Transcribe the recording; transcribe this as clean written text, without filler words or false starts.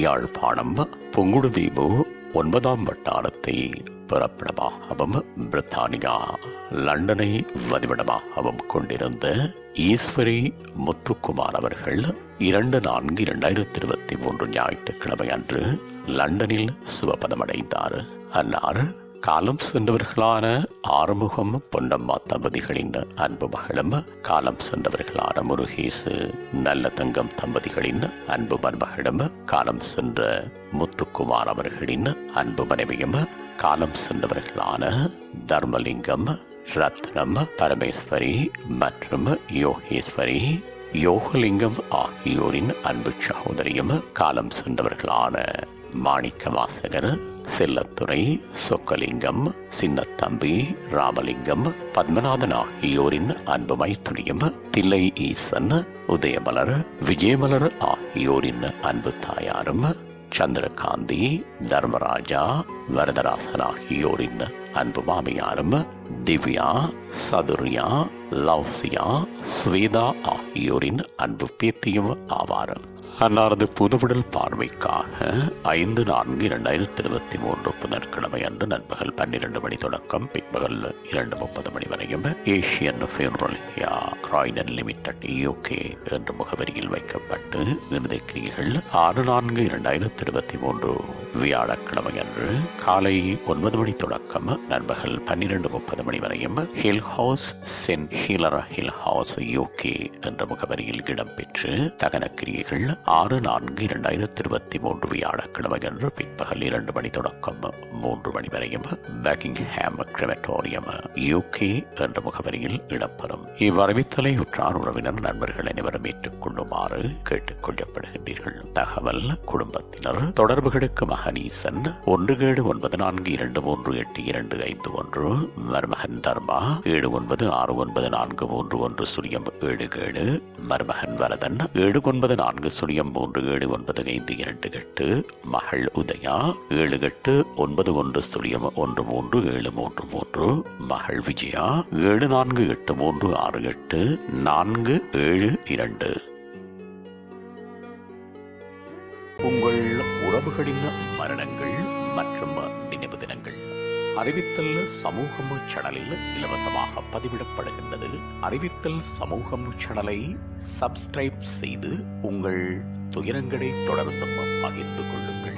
யாழ்ப்பாணம் புங்குடுதீவு 9ஆம் வட்டாரத்தை பிறப்பிடமாகவும் பிரித்தானியா லண்டனை வதிவிடமாகவும் கொண்டிருந்த ஈஸ்வரி முத்துக்குமார் அவர்கள் 2/4/2023 ஞாயிற்றுக்கிழமை அன்று லண்டனில் சிவபதமடைந்தார். அன்னார் காலம் சென்றவர்களான ஆறுமுகம் பொன்னம்மா தம்பதிகளின் அன்பு மகளும், காலம் சென்றவர்களான முருகேசு நல்ல தங்கம் தம்பதிகளின் அன்பு மருமகளும், காலம் சென்ற முத்துக்குமார் அவர்களின் அன்பு மனைவியும், காலம் சென்றவர்களான தர்மலிங்கம், ரத்னம், பரமேஸ்வரி மற்றும் யோகேஸ்வரி, யோகலிங்கம் ஆகியோரின் அன்பு சகோதரியும், காலம் சென்றவர்களான மாணிக்க வாசகர், செல்லத்துறை, சொக்கலிங்கம், சின்னத்தம்பி, ராமலிங்கம், பத்மநாதன் ஆகியோரின் அன்பு மைத்துனியும், தில்லை ஈசன், உதயமலர, விஜயமலர ஆகியோரின் அன்பு தாயாரும், சந்திரகாந்தி, தர்மராஜா, வரதராசன் ஆகியோரின் அன்பு மாமியாரும், திவ்யா, சதுர்யா, லவ்சியா, ஸ்வேதா ஆகியோரின் அன்பு பேத்தியும் ஆவார். அன்னாரது புதுவிடல் பார்வைக்காக 5/4/2023 புதன்கிழமை அன்று நண்பகல் 12 மணி தொடக்கம் பிற்பகல் 2:30 மணி வரையும் Asian funeral Croydon limited UK என்ற முகவரியில் வைக்கப்பட்டு இறுதிக்கிரியைகள் 6/4/2023 வியாழக்கிழமை அன்று காலை 9 மணி தொடக்கம் நண்பகல் 12:30 மணி வரையும் Hill House Saint Helier Hill House UK என்ற முகவரியில் இடம்பெற்று தகனக்கிரியைகள் 6/4/2023 வியாழக்கிழமை அன்று பிற்பகல் 2 மணி தொடக்கம் 3 மணி வரையும் பக்கிங்ஹாம் கிரெமட்டோரியம் UK என்ற முகவரியில் இடம்பெறும். இவ்வறிவித்தலை உற்றார் உறவினர் நண்பர்கள் அனைவரும் ஏற்றுக்கொள்ளுமாறு கேட்டுக் கொள்ளப்படுகின்றீர்கள். தகவல் குடும்பத்தினர் தொடர்புகளுக்கு மகனீசன் 17942382251, மருமகன் தர்மா 7969433107, மருமகன் வரதன் 7940379528, மகள் உதயா 7891013733, மகள் விஜயா 7483684472. உங்கள் உறவுகளின் மரணங்கள் மற்றும் நினைவு தினங்கள் அறிவித்தல் சமூகம் சேனலில் இலவசமாக பதிவிடப்படுகின்றது. அறிவித்தல் சமூகம் சேனலை சப்ஸ்கிரைப் செய்து உங்கள் துயரங்களை தொடர்ந்து பகிர்ந்து கொள்ளுங்கள்.